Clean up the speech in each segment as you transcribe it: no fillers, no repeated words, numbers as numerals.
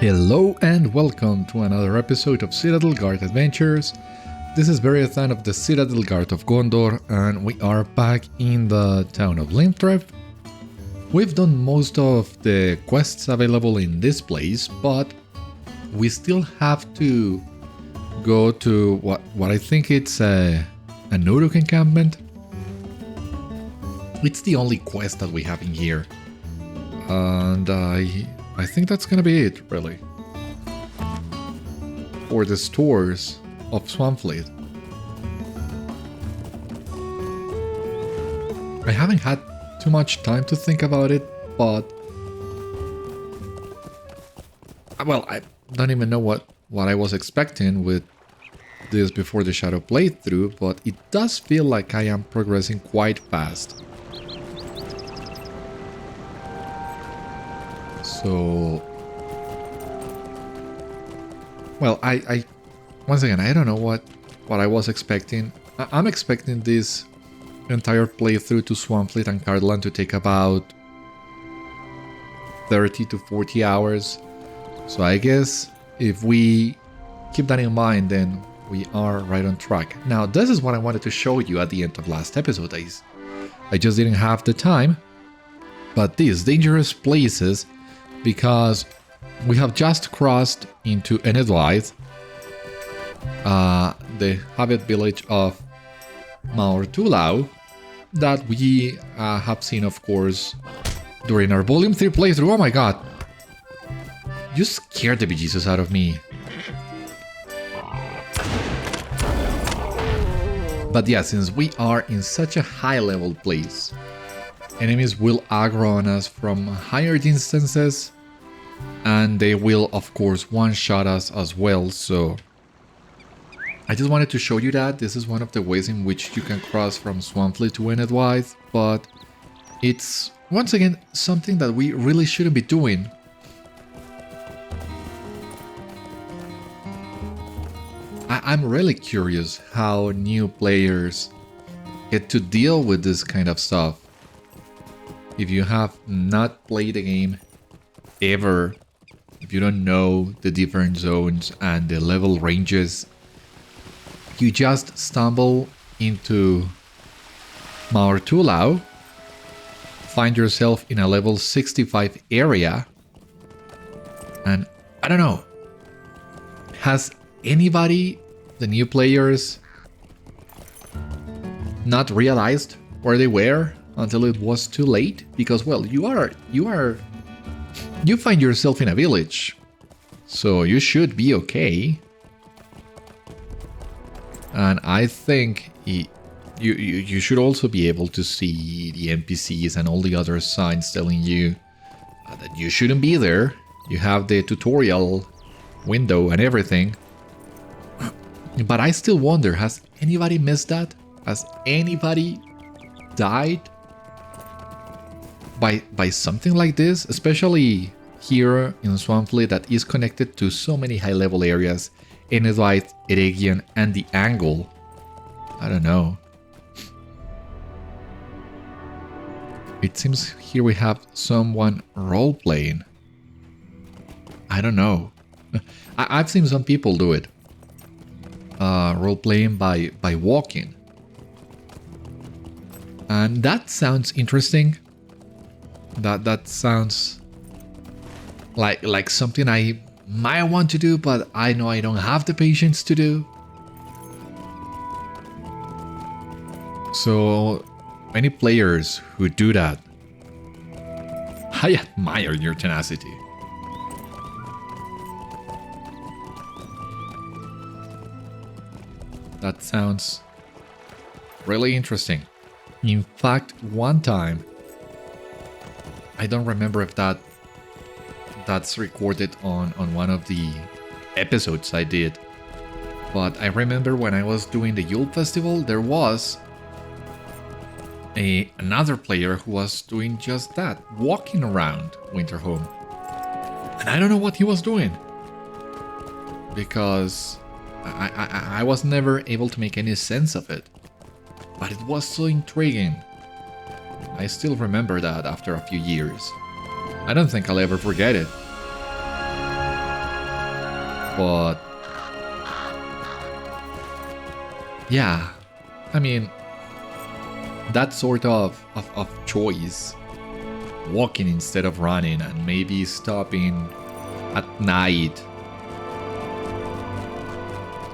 Hello and welcome to another episode of Citadel Guard Adventures. This is Beriathan of the Citadel Guard of Gondor, and we are back in the town of Limthrev. We've done most of the quests available in this place, but we still have to go to what I think it's an Uruk encampment. It's the only quest that we have in here, and I think that's gonna be it, really, for the stores of Swampfleet. I haven't had too much time to think about it, but well, I don't even know what I was expecting with this before the Shadow playthrough, but it does feel like I am progressing quite fast. So, well, I once again, I don't know what I was expecting. I'm expecting this entire playthrough to Swampfleet and Cardland to take about 30 to 40 hours. So I guess if we keep that in mind, then we are right on track. Now, this is what I wanted to show you at the end of last episode. I just didn't have the time. But these dangerous places, because we have just crossed into Enedwaith, the Habit village of Maortulau, that we have seen, of course, during our Volume 3 playthrough. Oh my god! You scared the bejesus out of me. But yeah, since we are in such a high level place, enemies will aggro on us from higher distances, and they will, of course, one-shot us as well. So I just wanted to show you that this is one of the ways in which you can cross from Swampfleet to Enedwaith, but it's, once again, something that we really shouldn't be doing. I'm really curious how new players get to deal with this kind of stuff. If you have not played the game ever, if you don't know the different zones and the level ranges, you just stumble into Maortulau, find yourself in a level 65 area, and I don't know, has anybody, the new players, not realized where they were until it was too late? Because, well, you find yourself in a village, so you should be okay. And I think you should also be able to see the NPCs and all the other signs telling you that you shouldn't be there. You have the tutorial window and everything. But I still wonder, has anybody missed that? Has anybody died by something like this? Especially here in Swampfleet, that is connected to so many high-level areas. Enedwaith, Eregion, and the Angle. I don't know. It seems here we have someone role-playing. I don't know. I've seen some people do it. Role-playing by walking. And that sounds interesting. That sounds like something I might want to do, but I know I don't have the patience to do. So many players who do that, I admire your tenacity. That sounds really interesting. In fact, one time, I don't remember if that's recorded on one of the episodes I did, but I remember when I was doing the Yule Festival, there was another player who was doing just that, walking around Winterhome. And I don't know what he was doing, because I was never able to make any sense of it. But it was so intriguing. I still remember that after a few years. I don't think I'll ever forget it. but yeah, I mean, that sort of choice, walking instead of running, and maybe stopping at night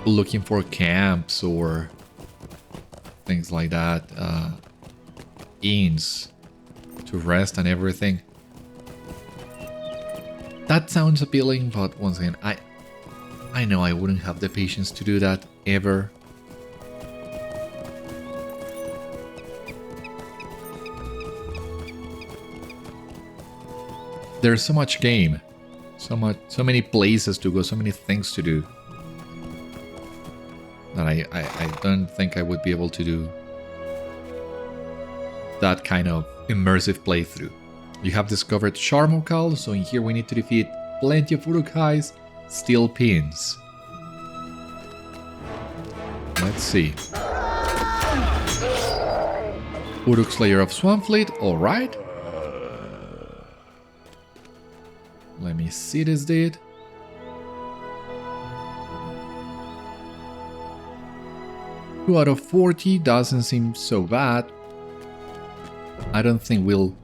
looking for camps or things like that, inns to rest and everything. That sounds appealing, but once again, I know I wouldn't have the patience to do that ever. There's so much game, so many places to go, so many things to do, that I don't think I would be able to do that kind of immersive playthrough. You have discovered Sharmokal, so in here we need to defeat plenty of Uruks, steal pins. Let's see. Uruk Slayer of Swampfleet, alright. Let me see this dude. Two out of 40 doesn't seem so bad. I don't think we'll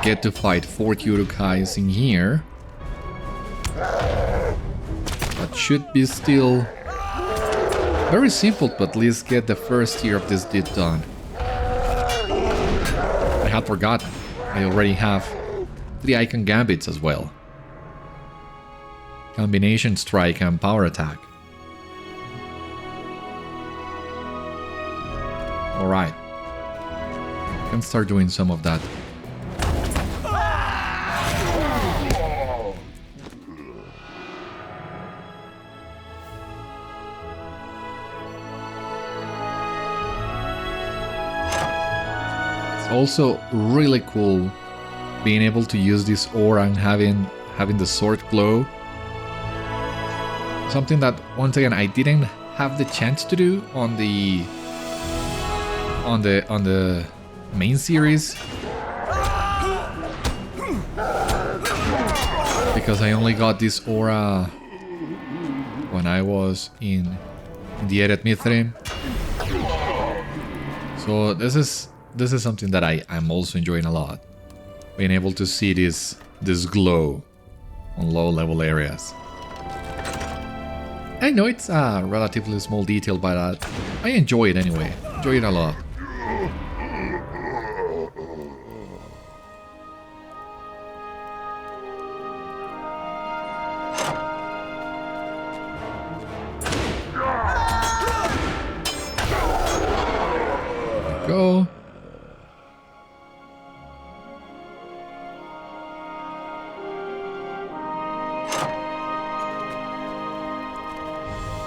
get to fight 40 Uruks in here. That should be still very simple to at least get the first tier of this dude done. I had forgotten. I already have 3 icon gambits as well. Combination strike and power attack. Alright. Can start doing some of that. It's also really cool being able to use this aura and having the sword glow. Something that, once again, I didn't have the chance to do on the main series, because I only got this aura when I was in the Eret Mithrin. So this is something that I'm also enjoying a lot, being able to see this glow on low level areas. I know it's a relatively small detail, but I enjoy it anyway. Enjoy it a lot. Go.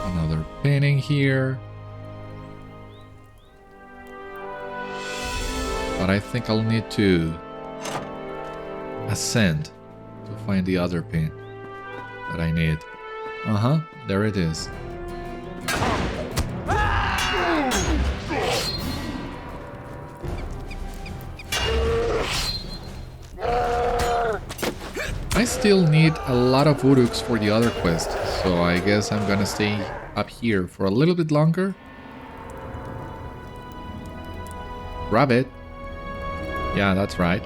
Another painting here. But I think I'll need to ascend to find the other pin that I need. There it is. I still need a lot of Uruks for the other quest, so I guess I'm gonna stay up here for a little bit longer. Rabbit. Yeah, that's right.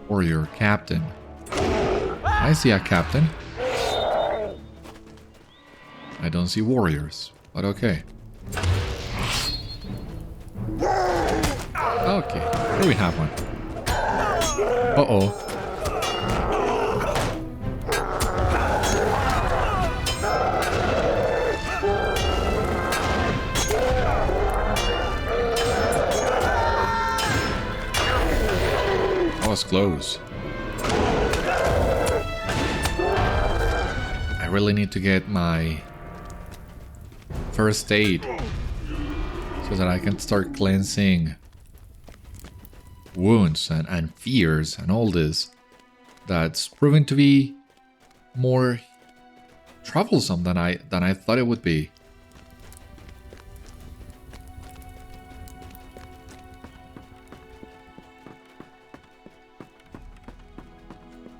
Warrior captain. I see a captain. I don't see warriors, but okay. Okay, here we have one. Uh-oh. That was close. I really need to get my first aid so that I can start cleansing wounds and fears and all this. That's proven to be more troublesome than I thought it would be.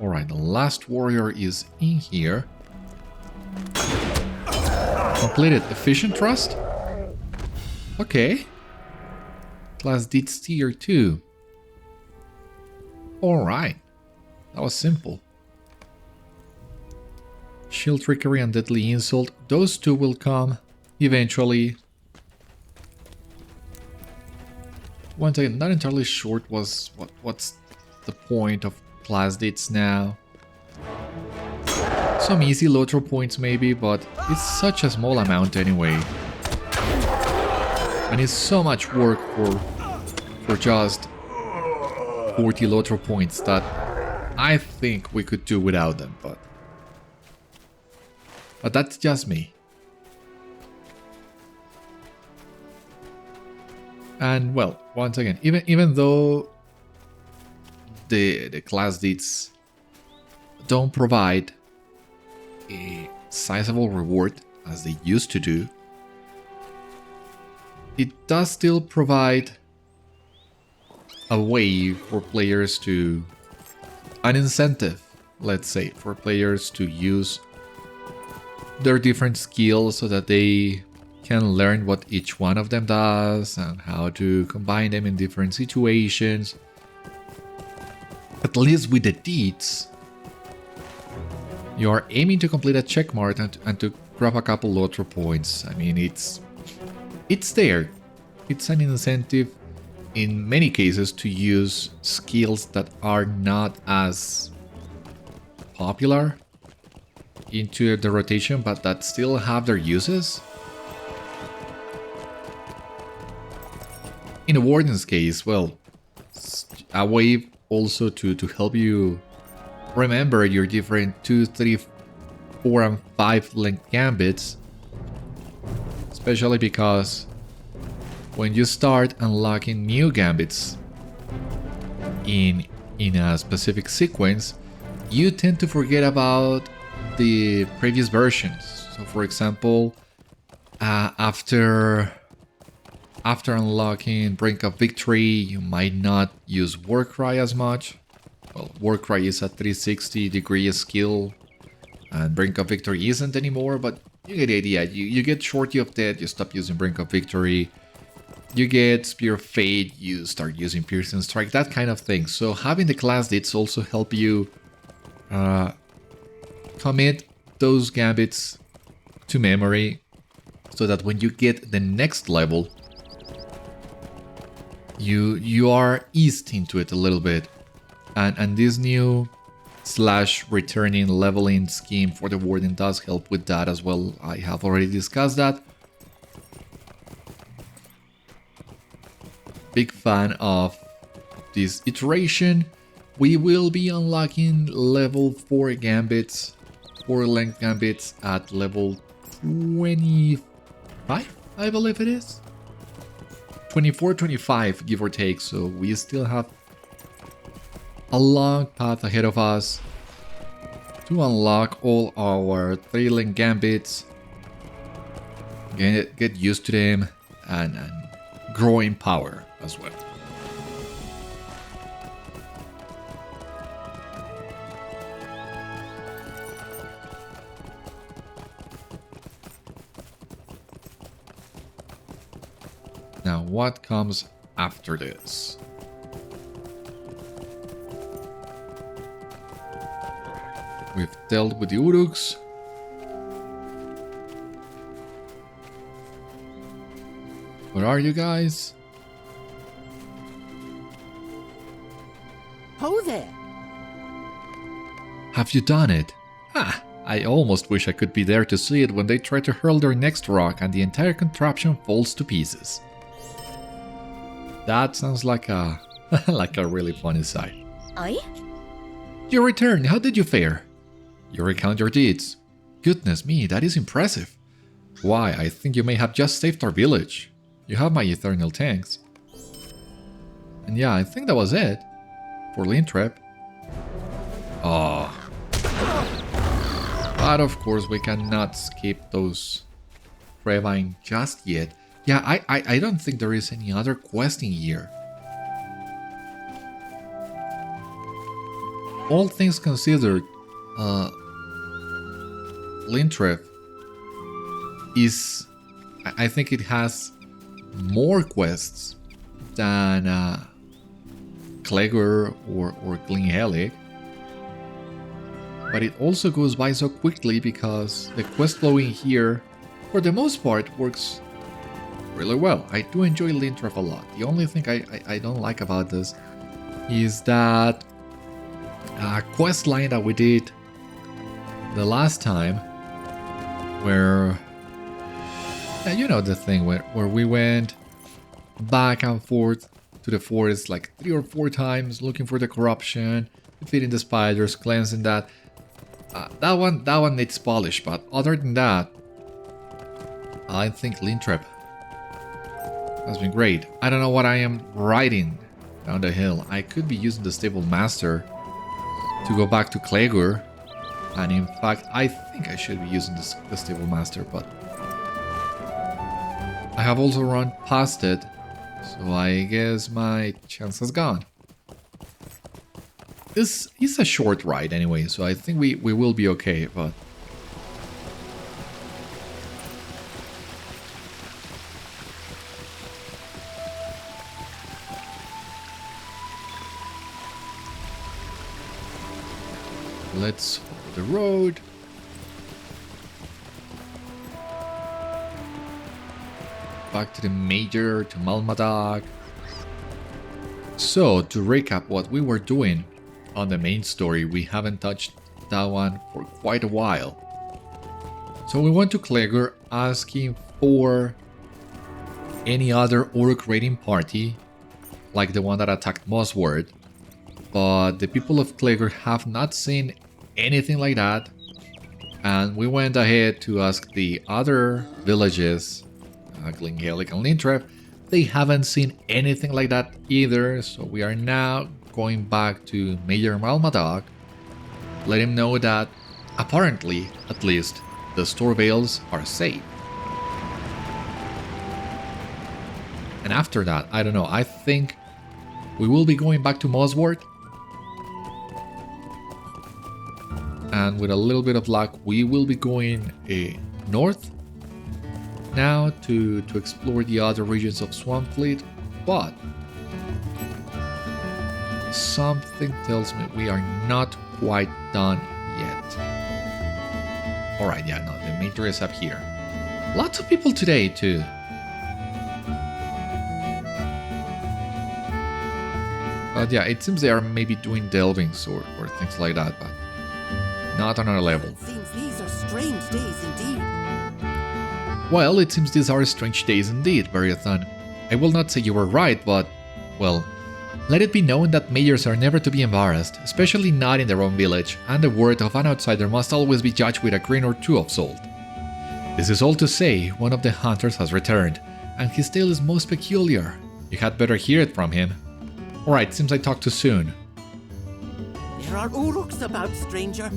Alright, the last warrior is in here. Completed efficient thrust. Okay. Class Deeds tier 2. Alright. That was simple. Shield Trickery and Deadly Insult. Those two will come eventually. Once again, not entirely sure what's the point of class deeds now. Some easy LOTRO points maybe, but it's such a small amount anyway. And it's so much work for just 40 LOTRO points that I think we could do without them, but that's just me. And well, once again, even though the class deeds don't provide a sizable reward as they used to do, it does still provide a way for players to, an incentive, let's say, for players to use their different skills so that they can learn what each one of them does and how to combine them in different situations. At least with the deeds, you are aiming to complete a checkmark and to grab a couple LOTRO points. I mean, it's there. It's an incentive in many cases to use skills that are not as popular into the rotation, but that still have their uses. In the Warden's case, well, a way also to help you remember your different 2, 3, 4, and 5 length gambits. Especially because when you start unlocking new gambits in a specific sequence, you tend to forget about the previous versions. So for example, after unlocking Brink of Victory, you might not use Warcry as much. Well, Warcry is a 360-degree skill, and Brink of Victory isn't anymore, but you get the idea. You get Shorty of Death, you stop using Brink of Victory. You get Spear of Fate, you start using Piercing Strike, that kind of thing. So having the class deeds also help you commit those gambits to memory, so that when you get the next level, you are eased into it a little bit. And this new / returning leveling scheme for the Warden does help with that as well. I have already discussed that. Big fan of this iteration. We will be unlocking level 4 gambits, 4 length gambits at level 25, I believe it is. 24, 25, give or take, so we still have a long path ahead of us to unlock all our 3 length gambits, get used to them, and grow in power as well. Now, what comes after this? We've dealt with the Uruks. Where are you guys? Ho there! Have you done it? Ha! I almost wish I could be there to see it when they try to hurl their next rock and the entire contraption falls to pieces. That sounds like a like a really funny sight. Aye? You returned. How did you fare? You recount your deeds. Goodness me, that is impressive. Why, I think you may have just saved our village. You have my eternal thanks. And yeah, I think that was it. For Lintrep. Oh. But of course we cannot skip those Ravine just yet. Yeah, I don't think there is any other quest in here. all things considered, Lintref is, I think it has more quests than Clegur or Glenhelig. But it also goes by so quickly because the quest flow in here, for the most part, works really well. I do enjoy Lintref a lot. The only thing I don't like about this is that quest line that we did the last time, where you know the thing where we went back and forth to the forest like 3 or 4 times looking for the corruption, defeating the spiders, cleansing that. That one needs polish, but other than that, I think Lintrep has been great. I don't know what I am riding down the hill. I could be using the stable master to go back to Clegur, and in fact I think I should be using the stable master, but I have also run past it, so I guess my chance has gone. This is a short ride anyway, so I think we will be okay, but let's follow the road. Back to the major, to Malmadog. So, to recap what we were doing on the main story, we haven't touched that one for quite a while. So we went to Clegur asking for any other Uruk raiding party, like the one that attacked Mossward, but the people of Clegur have not seen anything like that, and we went ahead to ask the other villages, Glenhelig and Lintref. They haven't seen anything like that either, so we are now going back to Major Malmadog, let him know that apparently, at least, the store bales are safe. And after that, I don't know, I think we will be going back to Mossward, and with a little bit of luck we will be going north now to explore the other regions of Swampfleet, but something tells me we are not quite done yet. Alright, yeah, no, the major is up here. Lots of people today too. But yeah, it seems they are maybe doing delvings or things like that, but not on our level. It seems these are strange days indeed. Well, it seems these are strange days indeed, Beriathan. I will not say you were right, but, well, let it be known that majors are never to be embarrassed, especially not in their own village, and the word of an outsider must always be judged with a grain or 2 of salt. This is all to say, one of the hunters has returned, and his tale is most peculiar. You had better hear it from him. Alright, seems I talked too soon. There are Uruks about, stranger.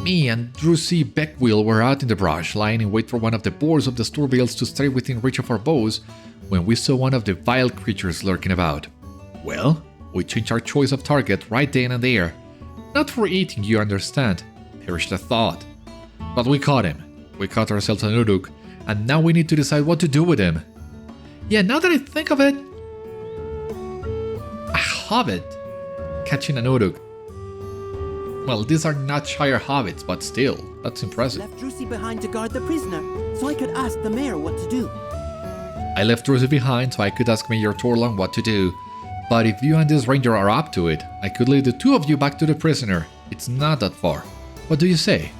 Me and Drusi Beckwheel were out in the brush, lying in wait for one of the boars of the store bales to stray within reach of our bows, when we saw one of the vile creatures lurking about. Well, we changed our choice of target right then and there. Not for eating, you understand. Perish the thought. But we caught him. We caught ourselves an Uruk, and now we need to decide what to do with him. Yeah, now that I think of it... a hobbit catching an Uruk. Well, these are not Shire hobbits, but still, that's impressive. Left Drusi behind to guard the prisoner, so I could ask the mayor what to do. I left Drusi behind so I could ask Mayor Torlon what to do. But if you and this ranger are up to it, I could lead the 2 of you back to the prisoner. It's not that far. What do you say?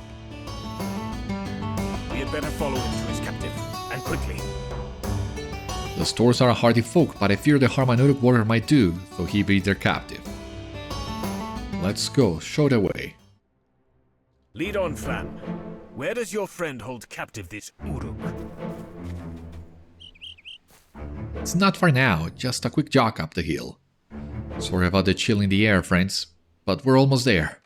We had better follow him to his captive, and quickly. The stores are a hardy folk, but I fear the harm an Uruk warrior might do, though he be their captive. Let's go, show the way. Lead on, Flam. Where does your friend hold captive this Uruk? It's not far now, just a quick jog up the hill. Sorry about the chill in the air, friends, but we're almost there.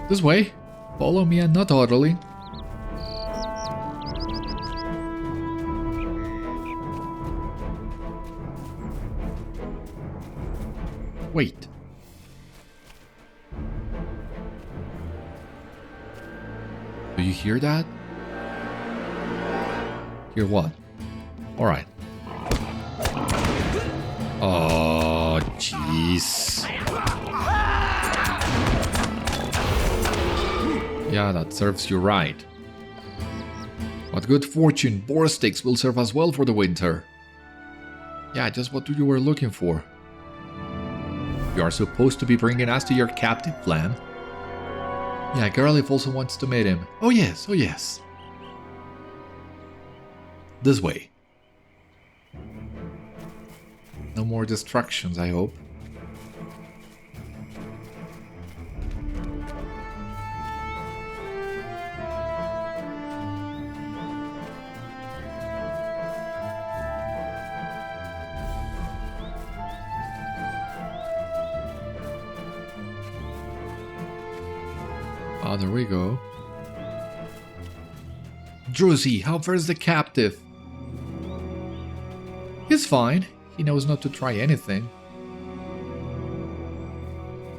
This way. Follow me and not orderly. Wait, hear that? Hear what? Alright. Oh, jeez. Yeah, that serves you right. What good fortune, boar steaks will serve us well for the winter. Yeah, just what you were looking for. You are supposed to be bringing us to your captive, Flam. Yeah, Garliff also wants to meet him. Oh yes, oh yes. This way. No more distractions, I hope. Ah, there we go. Druzy, how fares the captive? He's fine. He knows not to try anything.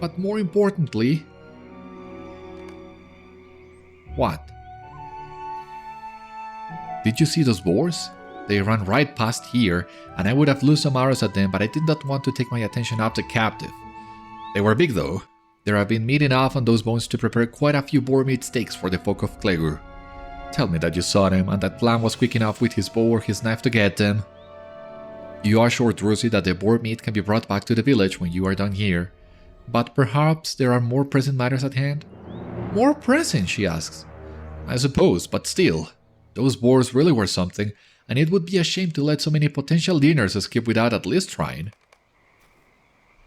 But more importantly... What? Did you see those boars? They ran right past here, and I would have loosed some arrows at them, but I did not want to take my attention off the captive. They were big though. There have been meat enough on those bones to prepare quite a few boar meat steaks for the folk of Clegur. Tell me that you saw them, and that Flam was quick enough with his bow or his knife to get them. You are sure, Druzy, that the boar meat can be brought back to the village when you are done here. But perhaps there are more pressing matters at hand? More pressing, she asks. I suppose, but still. Those boars really were something, and it would be a shame to let so many potential dinners escape without at least trying.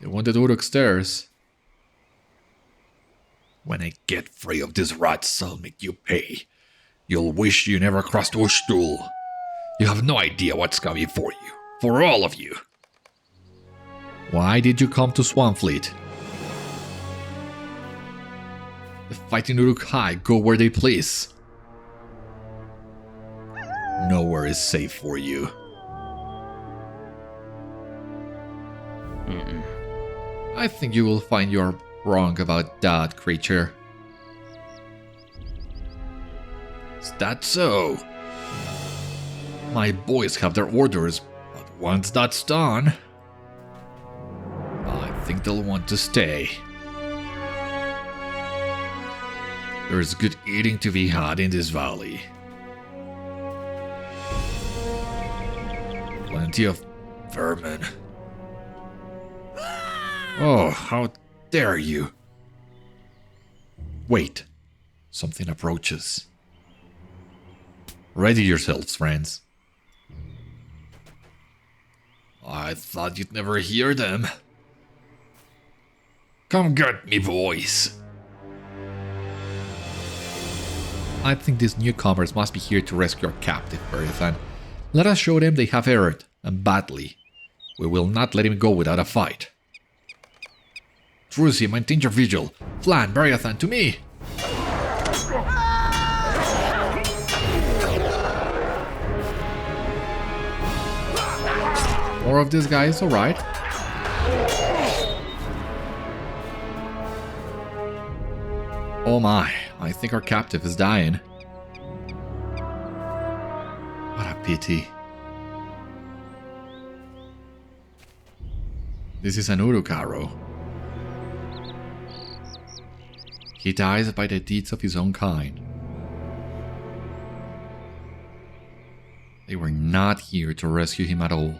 The wounded Uruk stares. When I get free of these rats, I'll make you pay. You'll wish you never crossed Ushtul. You have no idea what's coming for you. For all of you. Why did you come to Swampfleet? The fighting Uruk High go where they please. Nowhere is safe for you. I think you will find you're wrong about that, creature. Is that so? My boys have their orders. Once that's done, I think they'll want to stay. There's good eating to be had in this valley. Plenty of vermin. Oh, how dare you! Wait, something approaches. Ready yourselves, friends. I thought you'd never hear them. Come get me, boys. I think these newcomers must be here to rescue our captive, Beriathan. Let us show them they have erred, and badly. We will not let him go without a fight. Druzy, maintain your vigil. Flam, Beriathan, to me! More of this guy is alright. Oh my, I think our captive is dying. What a pity. This is an Uruk arrow. He dies by the deeds of his own kind. They were not here to rescue him at all.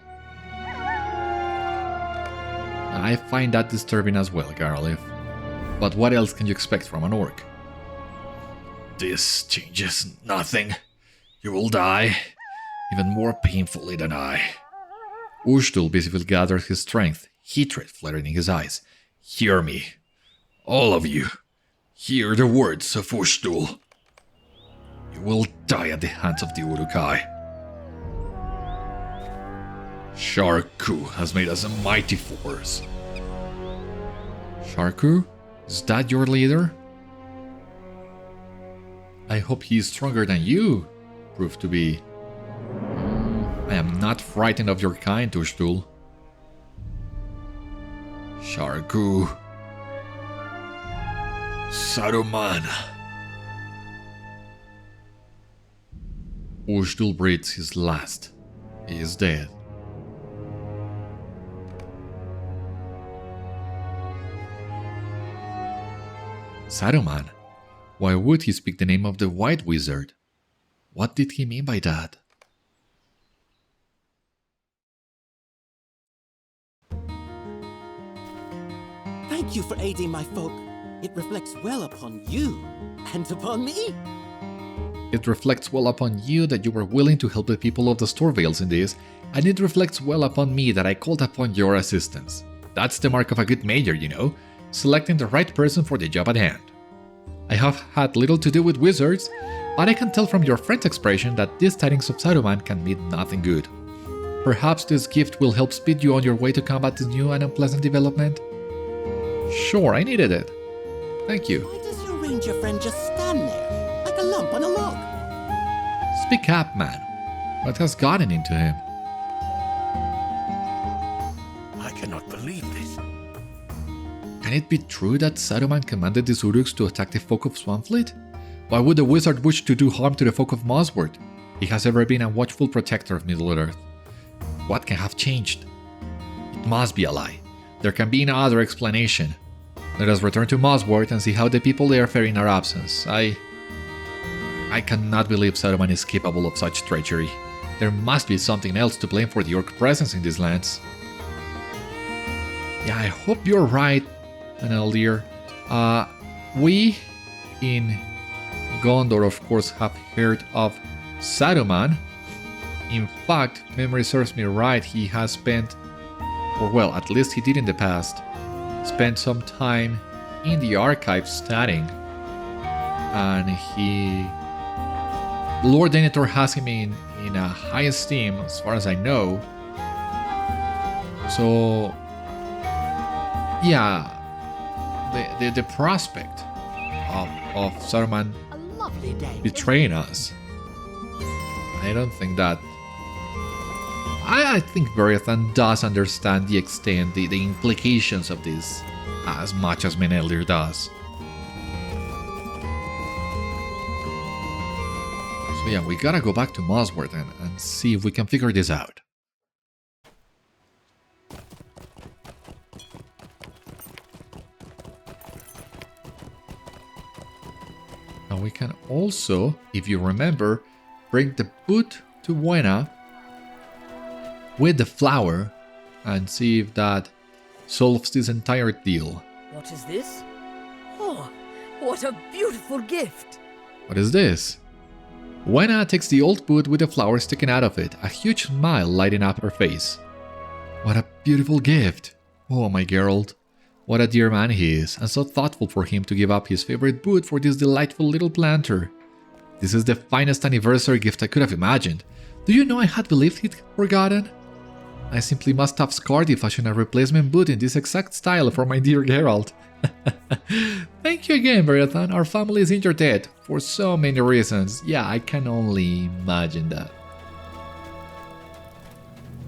I find that disturbing as well, Garliff. But what else can you expect from an orc? This changes nothing. You will die, even more painfully than I. Ushtul visibly gathered his strength, hatred flaring in his eyes. Hear me, all of you. Hear the words of Ushtul. You will die at the hands of the Urukai. Sharkû has made us a mighty force. Sharkû? Is that your leader? I hope he is stronger than you prove to be. I am not frightened of your kind, Ushtul. Sharkû. Saruman. Urstul breathes his last. He is dead. Saruman? Why would he speak the name of the White Wizard? What did he mean by that? Thank you for aiding my folk. It reflects well upon you and upon me. It reflects well upon you that you were willing to help the people of the Storvales in this, and it reflects well upon me that I called upon your assistance. That's the mark of a good major, you know, selecting the right person for the job at hand. I have had little to do with wizards, but I can tell from your friend's expression that these tidings of Saruman can mean nothing good. Perhaps this gift will help speed you on your way to combat this new and unpleasant development? Sure, I needed it. Thank you. Why does your ranger friend just stand there, like a lump on a log? Speak up, man. What has gotten into him? I cannot believe this. Can it be true that Saruman commanded the Uruks to attack the folk of Swampfleet? Why would the wizard wish to do harm to the folk of Mossward? He has ever been a watchful protector of Middle-earth. What can have changed? It must be a lie. There can be no other explanation. Let us return to Mossward and see how the people there fare in our absence. I cannot believe Saruman is capable of such treachery. There must be something else to blame for the orc presence in these lands. Yeah, I hope you're right, Meneldir. We in Gondor, of course, have heard of Saruman. In fact, memory serves me right, he has spent, or well, at least he did in the past, spent some time in the archives studying. And Lord Denethor has him in a high esteem, as far as I know. So, yeah, the prospect of Saruman betraying us, I don't think that. I think Beriathan does understand the extent, the implications of this, as much as Meneldir does. So yeah, we gotta go back to Mossward and see if we can figure this out. Now we can also, if you remember, bring the boot to Buena with the flower and see if that solves this entire deal. What is this? Oh, what a beautiful gift! What is this? Buena takes the old boot with the flower sticking out of it, a huge smile lighting up her face. What a beautiful gift! Oh my Geralt. What a dear man he is, and so thoughtful for him to give up his favorite boot for this delightful little planter. This is the finest anniversary gift I could have imagined. Do you know I had believed he'd forgotten? I simply must have Scardy fashion a replacement boot in this exact style for my dear Geralt. Thank you again, Beriathan. Our family is in your debt for so many reasons. Yeah, I can only imagine that.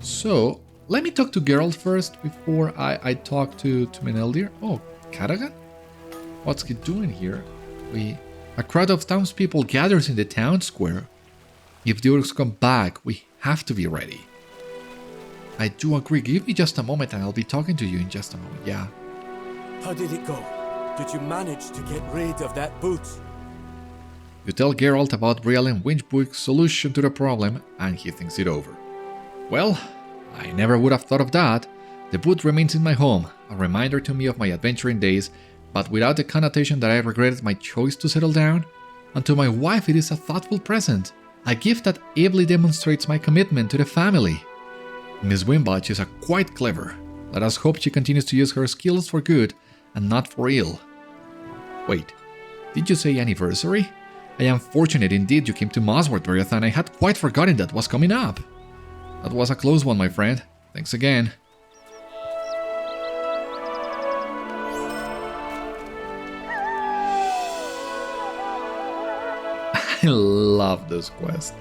So, let me talk to Geralt first before I talk to Meneldir. Oh, Caragan? What's he doing here? A crowd of townspeople gathers in the town square. If the Uruks come back, we have to be ready. I do agree. Give me just a moment and I'll be talking to you in just a moment. Yeah. How did it go? Did you manage to get rid of that boot? You tell Geralt about Brielle and Winchbuck's solution to the problem and he thinks it over. Well, I never would have thought of that. The boot remains in my home, a reminder to me of my adventuring days, but without the connotation that I regretted my choice to settle down. And to my wife it is a thoughtful present, a gift that ably demonstrates my commitment to the family. Miss Wimbach is quite clever. Let us hope she continues to use her skills for good and not for ill. Wait, did you say anniversary? I am fortunate indeed you came to Mossward, Beriathan. I had quite forgotten that was coming up. That was a close one, my friend. Thanks again. I love this quest.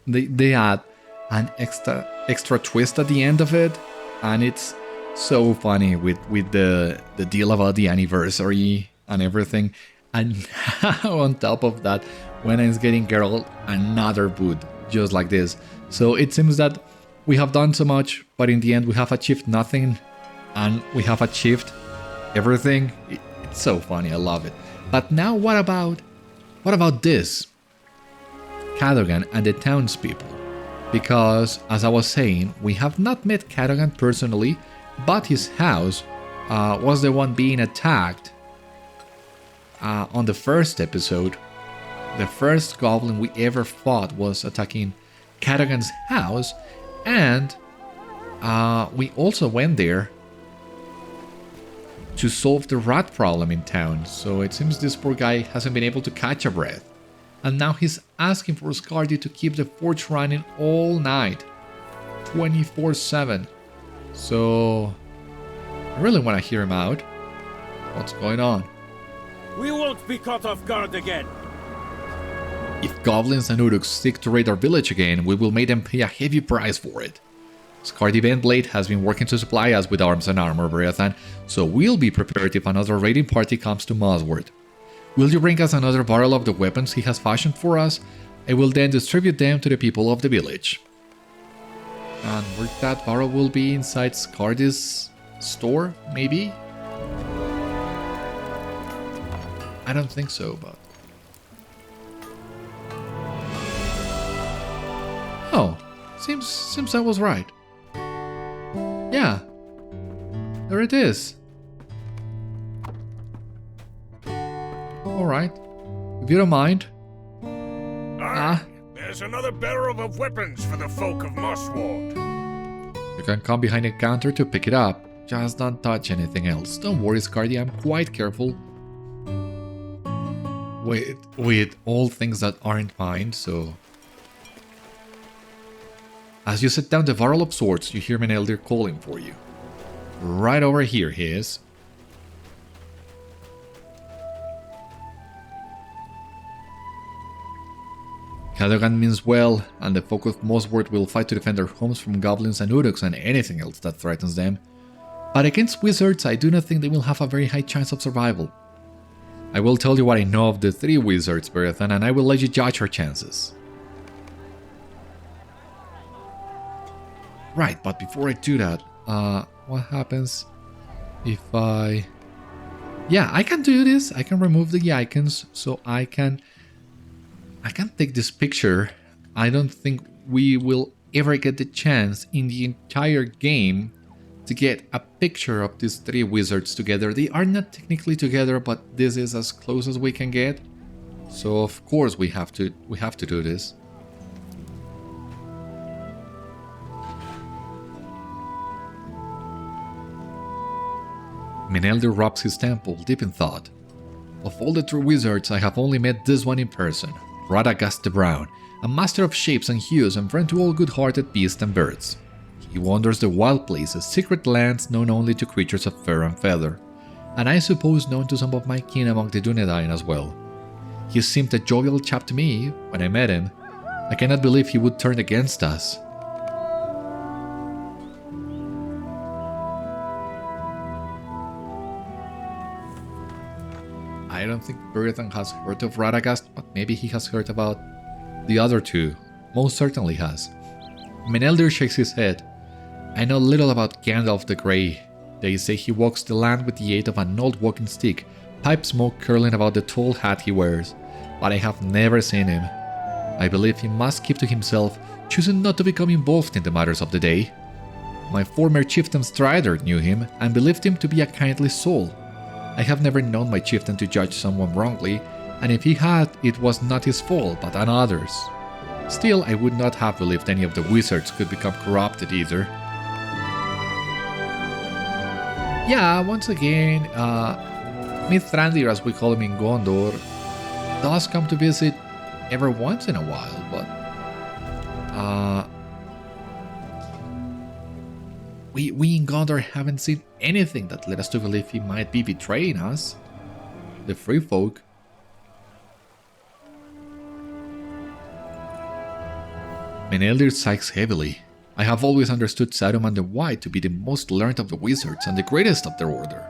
They add an extra twist at the end of it, and it's so funny with the deal about the anniversary and everything. And on top of that, when it's getting Geralt another boot, just like this. So it seems that we have done so much, but in the end we have achieved nothing, and we have achieved everything. It's so funny, I love it. But now what about this? Cadogan and the townspeople. Because, as I was saying, we have not met Cadogan personally, but his house was the one being attacked on the first episode. The first goblin we ever fought was attacking Cadogan's house, and we also went there to solve the rat problem in town. So it seems this poor guy hasn't been able to catch a breath. And now he's asking for Scardy to keep the forge running all night, 24/7. So I really want to hear him out. What's going on? We won't be caught off guard again. If goblins and Uruks seek to raid our village again, we will make them pay a heavy price for it. Scardy Ventblade has been working to supply us with arms and armor, Beriathan, so we'll be prepared if another raiding party comes to Mossward. Will you bring us another barrel of the weapons he has fashioned for us? I will then distribute them to the people of the village. And where that barrel will be inside Scardy's store, maybe? I don't think so, but... Oh, seems I was right. Yeah, there it is. Alright, if you don't mind. There's another barrel of weapons for the folk of Mossward. You can come behind the counter to pick it up. Just don't touch anything else. Don't worry, Scardy, I'm quite careful. With all things that aren't mine, so... As you set down the barrel of swords, you hear Meneldir calling for you. Right over here he is. Cadogan means well, and the folk of Mossward will fight to defend their homes from goblins and Uruks and anything else that threatens them. But against wizards, I do not think they will have a very high chance of survival. I will tell you what I know of the 3 wizards, Beriathan, and I will let you judge our chances. Right, but before I do that, what happens if I... Yeah, I can do this. I can remove the icons, so I can take this picture. I don't think we will ever get the chance in the entire game to get a picture of these 3 wizards together. They are not technically together, but this is as close as we can get. So of course we have to do this. Meneldir rubs his temple, deep in thought. Of all the 3 wizards, I have only met this one in person, Radagast the Brown, a master of shapes and hues and friend to all good-hearted beasts and birds. He wanders the wild places, secret lands known only to creatures of fur and feather, and I suppose known to some of my kin among the Dunedain as well. He seemed a jovial chap to me when I met him. I cannot believe he would turn against us. I don't think Beriathan has heard of Radagast, but maybe he has heard about the other 2. Most certainly has. Meneldir shakes his head. I know little about Gandalf the Grey. They say he walks the land with the aid of an old walking stick, pipe smoke curling about the tall hat he wears, but I have never seen him. I believe he must keep to himself, choosing not to become involved in the matters of the day. My former chieftain Strider knew him and believed him to be a kindly soul. I have never known my chieftain to judge someone wrongly, and if he had, it was not his fault but another's. Still, I would not have believed any of the wizards could become corrupted either. Yeah, once again, Mithrandir, as we call him in Gondor, does come to visit every once in a while, but we in Gondor haven't seen anything that led us to believe he might be betraying us, the free folk. Meneldir sighs heavily. I have always understood Saruman the White to be the most learned of the wizards and the greatest of their order.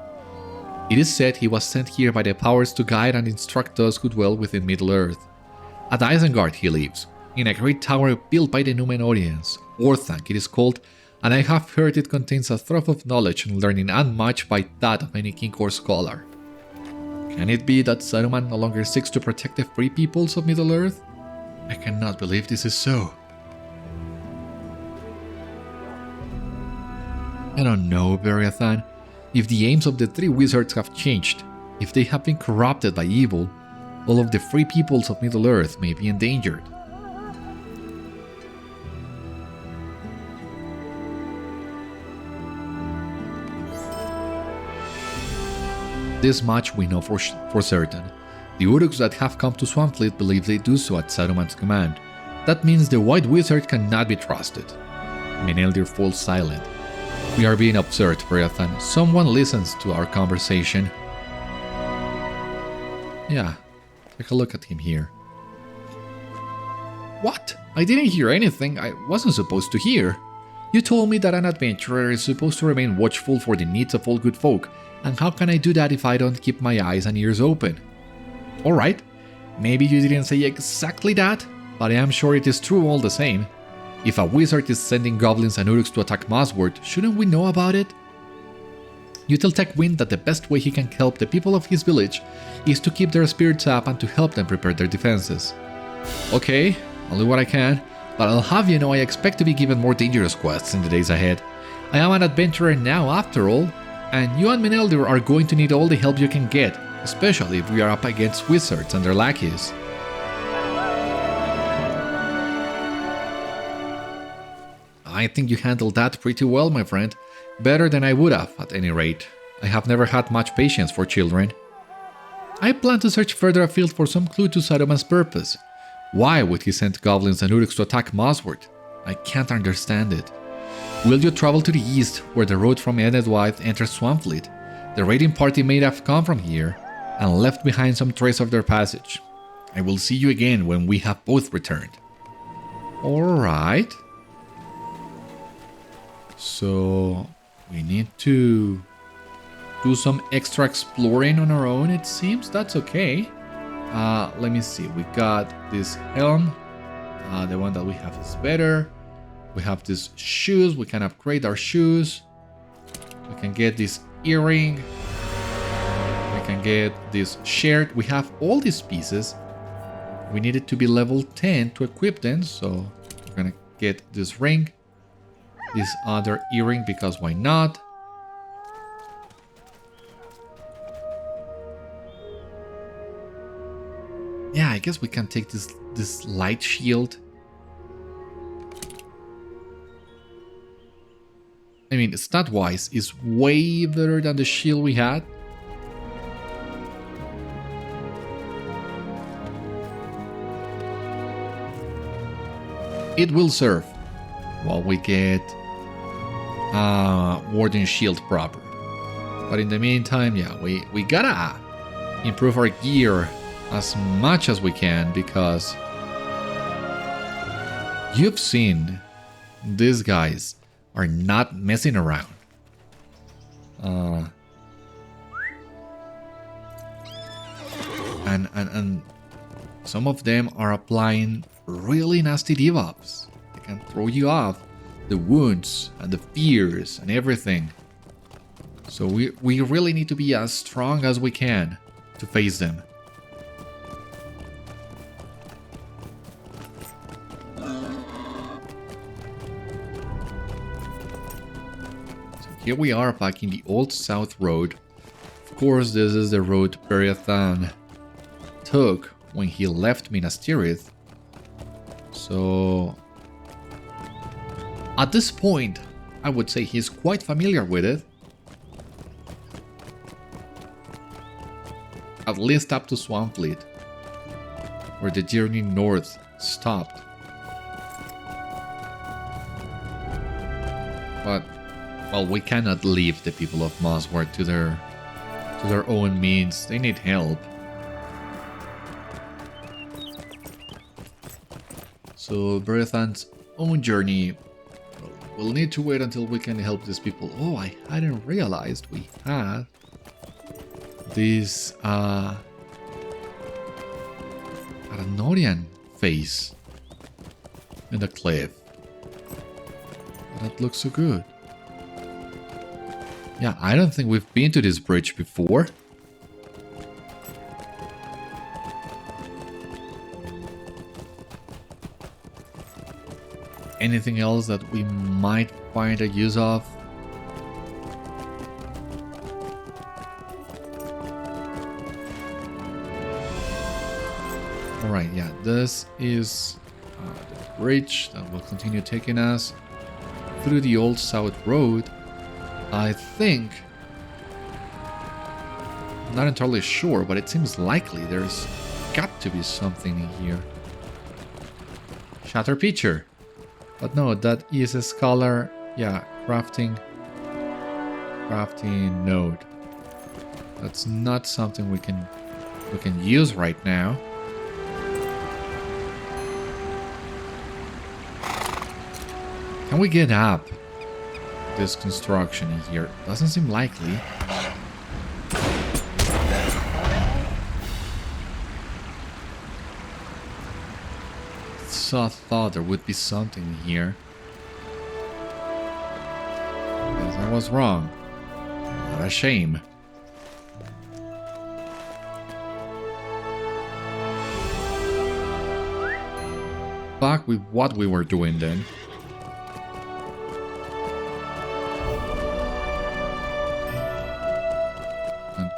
It is said he was sent here by the powers to guide and instruct those who dwell within Middle-earth. At Isengard he lives, in a great tower built by the Númenóreans, Orthanc it is called, and I have heard it contains a trove of knowledge and learning unmatched by that of any king or scholar. Can it be that Saruman no longer seeks to protect the free peoples of Middle-earth? I cannot believe this is so. I don't know, Beriathan. If the aims of the three wizards have changed, if they have been corrupted by evil, all of the free peoples of Middle-earth may be endangered. This much we know for certain. The Uruks that have come to Swampfleet believe they do so at Saruman's command. That means the White Wizard cannot be trusted. Meneldir falls silent. We are being observed, Beriathan. Someone listens to our conversation. Yeah, take a look at him here. What? I didn't hear anything I wasn't supposed to hear. You told me that an adventurer is supposed to remain watchful for the needs of all good folk, and how can I do that if I don't keep my eyes and ears open? Alright, maybe you didn't say exactly that, but I am sure it is true all the same. If a wizard is sending goblins and Uruks to attack Mossward, shouldn't we know about it? You tell Tegwyn that the best way he can help the people of his village is to keep their spirits up and to help them prepare their defenses. Okay, I'll do what I can, but I'll have you know I expect to be given more dangerous quests in the days ahead. I am an adventurer now after all, and you and Meneldir are going to need all the help you can get, especially if we are up against wizards and their lackeys. I think you handled that pretty well, my friend. Better than I would have, at any rate. I have never had much patience for children. I plan to search further afield for some clue to Saruman's purpose. Why would he send goblins and Uruks to attack Mossward? I can't understand it. Will you travel to the east, where the road from Edelweiss enters Swampfleet? The raiding party may have come from here, and left behind some trace of their passage. I will see you again when we have both returned. Alright. So, we need to do some extra exploring on our own, it seems. That's okay. Let me see. We got this helm. The one that we have is better. We have these shoes. We can upgrade our shoes. We can get this earring. We can get this shirt. We have all these pieces. We need it to be level 10 to equip them. So we're gonna get this ring. This other earring, because why not? Yeah, I guess we can take this light shield. I mean, stat-wise, is way better than the shield we had. It will serve while we get Warden shield proper. But in the meantime, yeah, we gotta improve our gear as much as we can, because you've seen these guys are not messing around. And some of them are applying really nasty debuffs. They can throw you off the wounds and the fears and everything. So we really need to be as strong as we can to face them. Here we are back in the Old South Road. Of course, this is the road Beriathan took when he left Minas Tirith. So, at this point, I would say he's quite familiar with it. At least up to Swampfleet, where the journey north stopped. But well, we cannot leave the people of Mossward to their own means. They need help. So Beriathan's own journey, we'll need to wait until we can help these people. Oh, I hadn't realized we had these Aranorian face in the cliff. That looks so good. Yeah, I don't think we've been to this bridge before. Anything else that we might find a use of? Alright, yeah, this is the bridge that will continue taking us through the Old South Road. I think, I'm not entirely sure, but it seems likely there's got to be something in here. Shatter Pitcher. But no, that is a scholar, yeah, crafting node. That's not something we can use right now. Can we get up this construction in here? Doesn't seem likely. So I thought there would be something here. Yes, I was wrong. What a shame. Back with what we were doing then.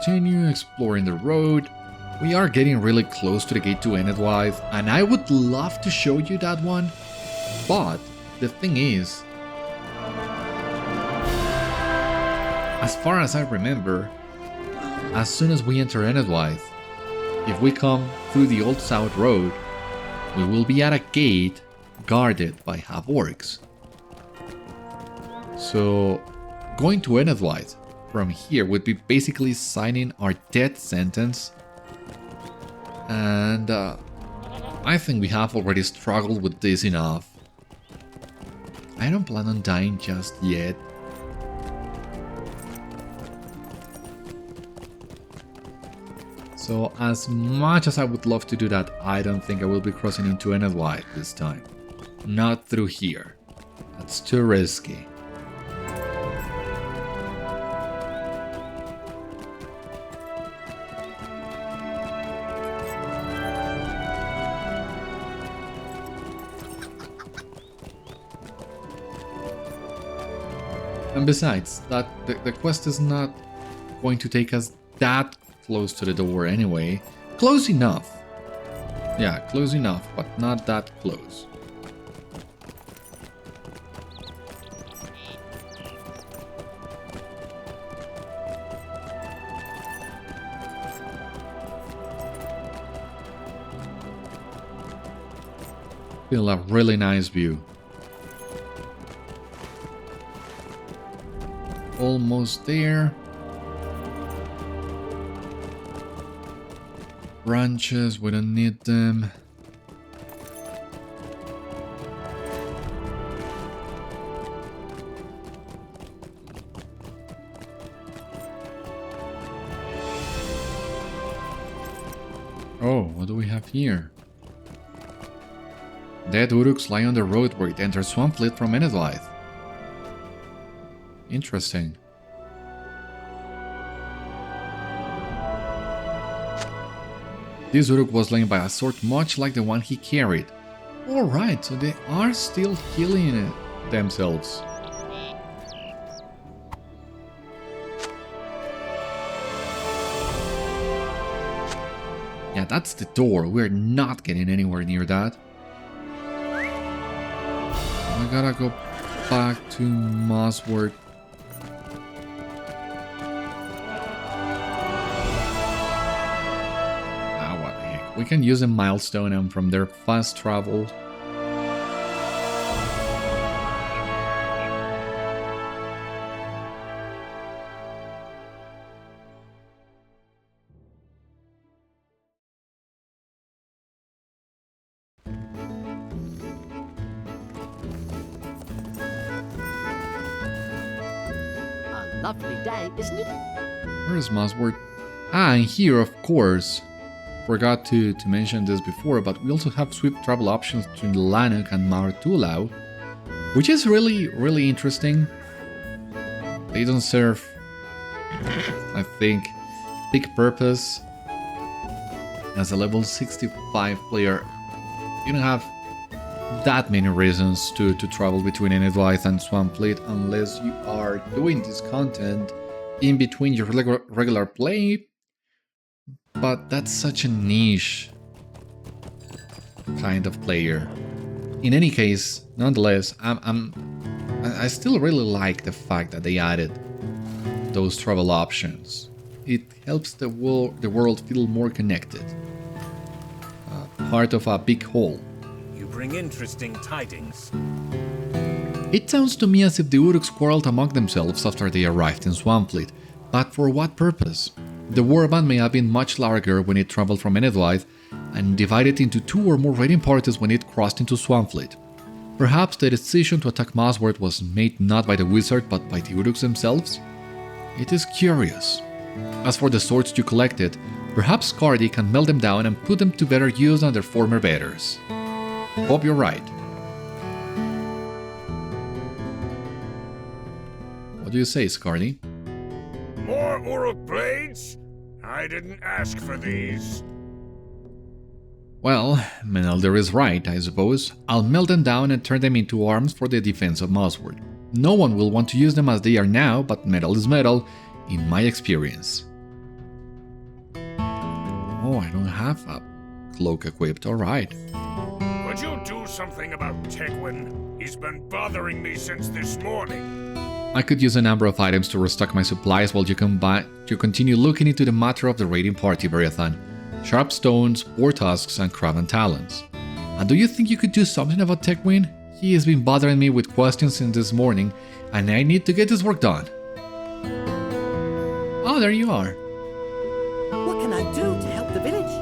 Continue exploring the road. We are getting really close to the gate to Enedwythe, and I would love to show you that one, but the thing is, as far as I remember, as soon as we enter Enedwythe, if we come through the Old South Road, we will be at a gate guarded by half-orcs. So, going to Enedwythe from here would be basically signing our death sentence. And I think we have already struggled with this enough. I don't plan on dying just yet. So as much as I would love to do that, I don't think I will be crossing into Enedwythe this time. Not through here. That's too risky. And besides, that the quest is not going to take us that close to the door anyway. Close enough. Yeah, close enough, but not that close. Feel a really nice view. Almost there. Branches, we don't need them. Oh, what do we have here? Dead Uruks lie on the road where it enters Swampfleet from Enedwythe. Interesting. This Uruk was slain by a sword much like the one he carried. Alright, so they are still healing themselves. Yeah, that's the door. We're not getting anywhere near that. I gotta go back to Mossward. Ah, what the heck. We can use a milestone and from there fast travel. Lovely day, isn't it? Where is Mossward? Ah, and here, of course. forgot to mention this before, but we also have swift travel options between Lanuk and Martulau, which is really interesting. They don't serve, I think, big purpose. As a level 65 player, you don't have that many reasons to travel between Enedwaith and Swampfleet unless you are doing this content in between your regular play. But that's such a niche kind of player. In any case, nonetheless, I still really like the fact that they added those travel options. It helps the world feel more connected. Part of a big whole. You bring interesting tidings. It sounds to me as if the Uruks quarreled among themselves after they arrived in Swampfleet, but for what purpose? The warband may have been much larger when it traveled from Enedwaith and divided into 2 or more raiding parties when it crossed into Swampfleet. Perhaps the decision to attack Mossward was made not by the wizard but by the Uruks themselves? It is curious. As for the swords you collected, perhaps Skardi can melt them down and put them to better use than their former bearers. Hope you're right. What do you say, Skardi? More Uruk blades? I didn't ask for these. Well, Meneldir is right, I suppose. I'll melt them down and turn them into arms for the defense of Mossward. No one will want to use them as they are now, but metal is metal, in my experience. Oh, I don't have a cloak equipped, alright. Could you do something about Tegwyn? He's been bothering me since this morning. I could use a number of items to restock my supplies while you continue looking into the matter of the raiding party, Beriathan. Sharp stones, boar tusks, and craven talons. And do you think you could do something about Tegwyn? He has been bothering me with questions since this morning, and I need to get this work done. Oh, there you are. What can I do to help the village?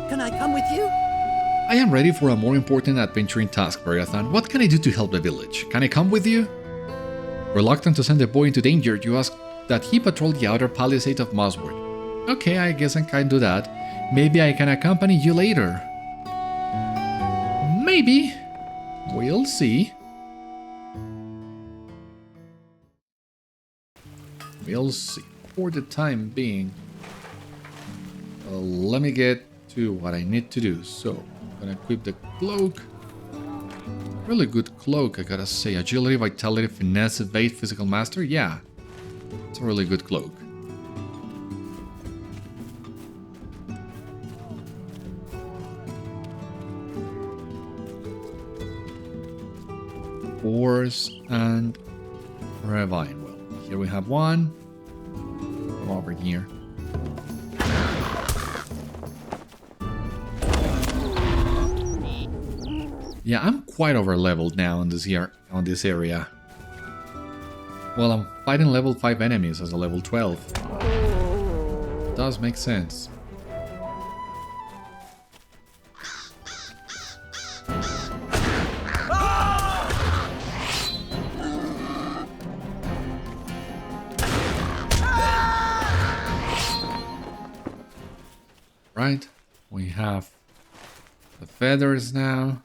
Can I come with you? I am ready for a more important adventuring task, Beriathan. What can I do to help the village? Can I come with you? Reluctant to send the boy into danger, you ask that he patrol the outer palisade of Mossward. Okay, I guess I can do that. Maybe I can accompany you later. Maybe. We'll see. We'll see. For the time being, let me get to what I need to do. So, I'm gonna equip the cloak. Really good cloak, I gotta say. Agility, vitality, finesse, evade, physical master. Yeah, it's a really good cloak. Force and Ravine. Well, here we have one. Come over here. Yeah, I'm quite over leveled now on this area. Well, I'm fighting level 5 enemies as a level 12. Does make sense. Right, we have the feathers now.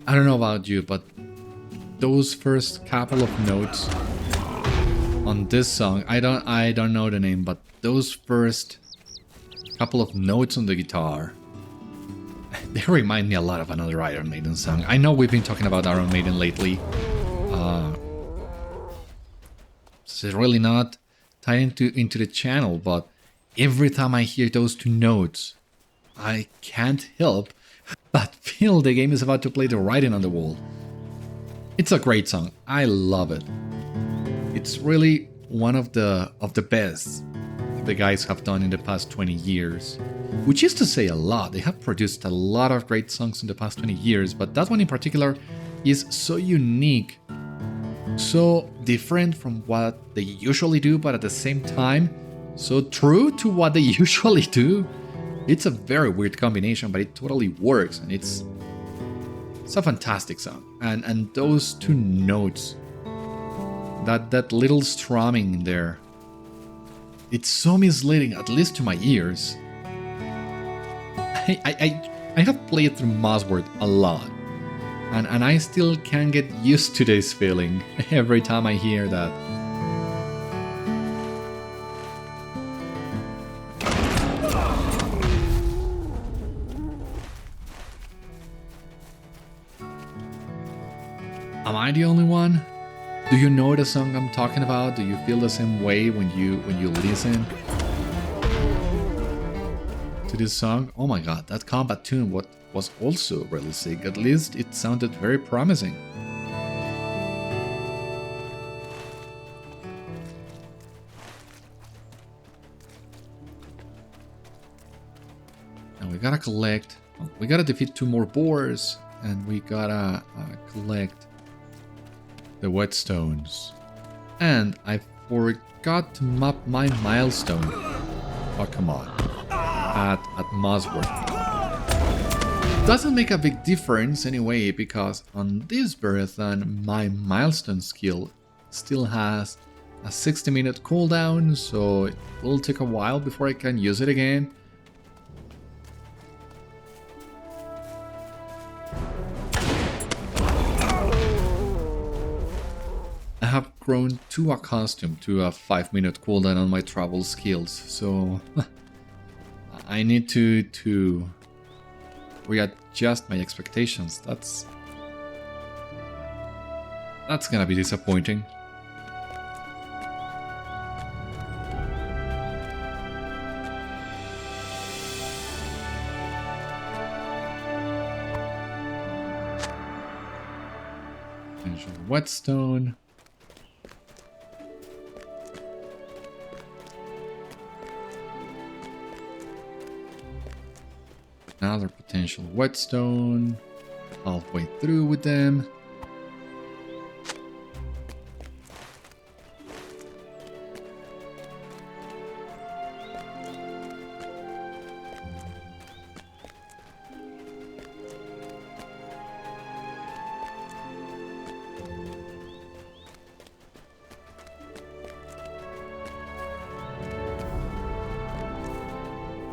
I don't know about you, but those first couple of notes on this song, I don't know the name, but those first couple of notes on the guitar, they remind me a lot of another Iron Maiden song. I know we've been talking about Iron Maiden lately. It's really not tied into the channel, but every time I hear those two notes, I can't help but feel the game is about to play the writing on the wall. It's a great song. I love it. It's really one of the best the guys have done in the past 20 years. Which is to say a lot. They have produced a lot of great songs in the past 20 years, but that one in particular is so unique, so different from what they usually do, but at the same time, so true to what they usually do. It's a very weird combination, but it totally works, and it's It's a fantastic song. And those two notes, that little strumming in there, it's so misleading, at least to my ears. I have played through Mossward a lot, and I still can't get used to this feeling every time I hear that. Am I the only one? Do you know the song I'm talking about? Do you feel the same way when you listen to this song? Oh my god, that combat tune was also really sick. At least it sounded very promising. And we gotta collect. We gotta defeat 2 more boars, and we gotta collect the whetstones. And I forgot to map my milestone. Oh, come on. At Mossward. Doesn't make a big difference anyway, because on this Beriathan, my milestone skill still has a 60-minute cooldown, so it will take a while before I can use it again. I have grown too accustomed to a 5-minute cooldown on my travel skills, so I need to readjust my expectations. That's gonna be disappointing. Potential whetstone. Another potential whetstone. Halfway through with them.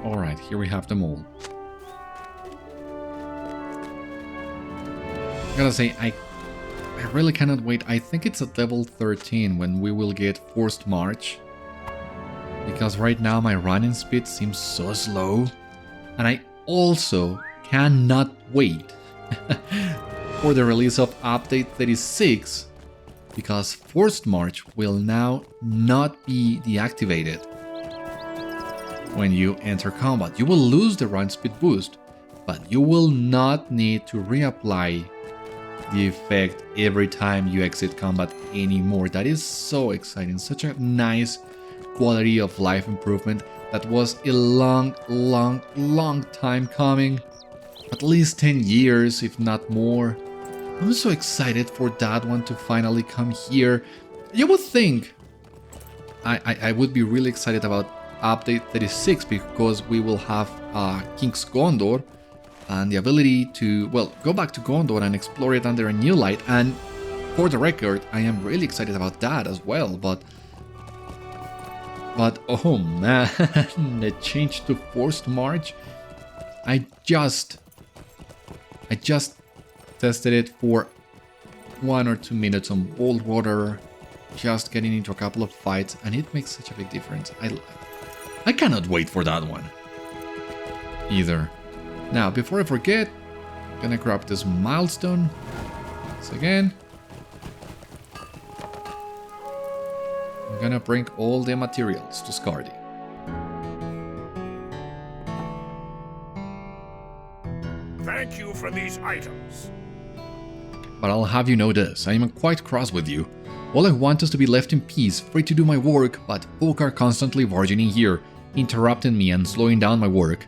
Alright, here we have them all. I gotta say, I really cannot wait. I think it's at level 13 when we will get Forced March. Because right now my running speed seems so slow. And I also cannot wait for the release of Update 36. Because Forced March will now not be deactivated when you enter combat. You will lose the run speed boost, but you will not need to reapply the effect every time you exit combat anymore. That is so exciting. Such a nice quality of life improvement that was a long time coming. At least 10 years, if not more. I'm so excited for that one to finally come here. You would think I would be really excited about Update 36 because we will have King's Gondor and the ability to, well, go back to Gondor and explore it under a new light. And for the record, I am really excited about that as well, but oh man, the change to Forced March. I just tested it for 1 or 2 minutes on Wadewater, just getting into a couple of fights, and it makes such a big difference. I cannot wait for that one either. Now, before I forget, I'm gonna grab this milestone once again. I'm gonna bring all the materials to Skardi. Thank you for these items. But I'll have you know this, I am quite cross with you. All I want is to be left in peace, free to do my work, but folk are constantly barging in here, interrupting me and slowing down my work.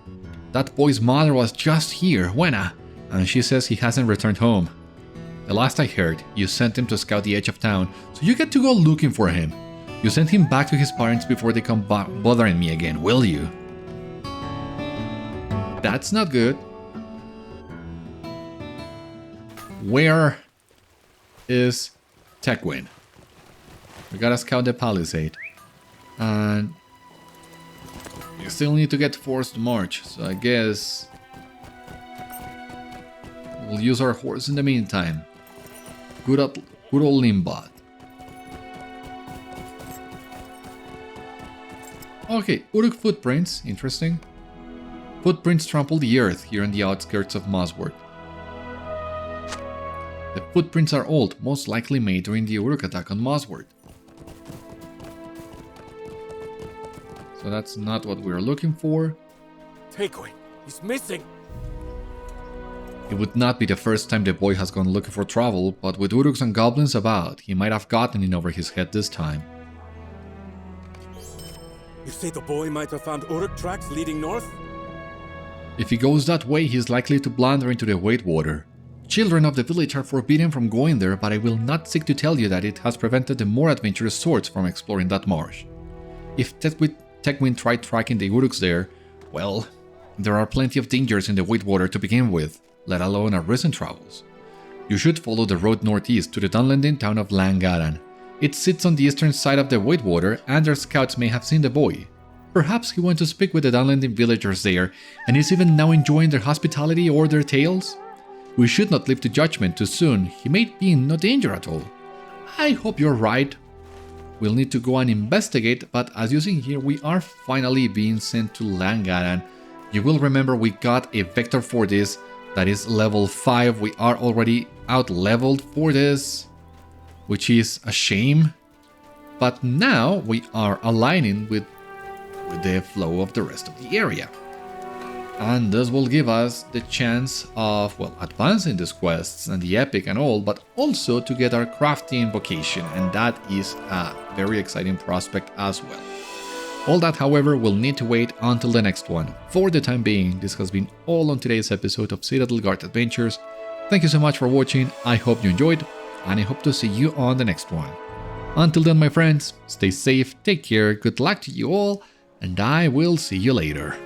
That boy's mother was just here, Wena, and she says he hasn't returned home. The last I heard, you sent him to scout the edge of town, so you get to go looking for him. You sent him back to his parents before they come bothering me again, will you? That's not good. where is Tegwyn? We gotta scout the palisade. And we still need to get forced march, so I guess we'll use our horse in the meantime. Good old Limbot. Okay, Uruk footprints, interesting. Footprints trample the earth here in the outskirts of Mossward. The footprints are old, most likely made during the Uruk attack on Mossward. So that's not what we're looking for. Tegwyn, he's missing. It would not be the first time the boy has gone looking for trouble, but with Uruks and goblins about, he might have gotten in over his head this time. You say the boy might have found Uruk tracks leading north? If he goes that way, he is likely to blunder into the Wadewater. Children of the village are forbidden from going there, but I will not seek to tell you that it has prevented the more adventurous sorts from exploring that marsh. If Tegwyn tried tracking the Uruks there, well, there are plenty of dangers in the Wadewater to begin with, let alone our recent travels. You should follow the road northeast to the Dunlending town of Langaran. It sits on the eastern side of the Wadewater, and their scouts may have seen the boy. Perhaps he went to speak with the Dunlending villagers there, and is even now enjoying their hospitality or their tales. We should not leap to judgment too soon, he may be in no danger at all. I hope you're right. We'll need to go and investigate, but as you see here, we are finally being sent to Langaran. You will remember we got a vector for this, that is level 5, we are already out-leveled for this, which is a shame. But now we are aligning with the flow of the rest of the area. And this will give us the chance of, well, advancing these quests and the epic and all, but also to get our crafting vocation, and that is a very exciting prospect as well. All that, however, will need to wait until the next one. For the time being, this has been all on today's episode of Citadel Guard Adventures. Thank you so much for watching, I hope you enjoyed, and I hope to see you on the next one. Until then, my friends, stay safe, take care, good luck to you all, and I will see you later.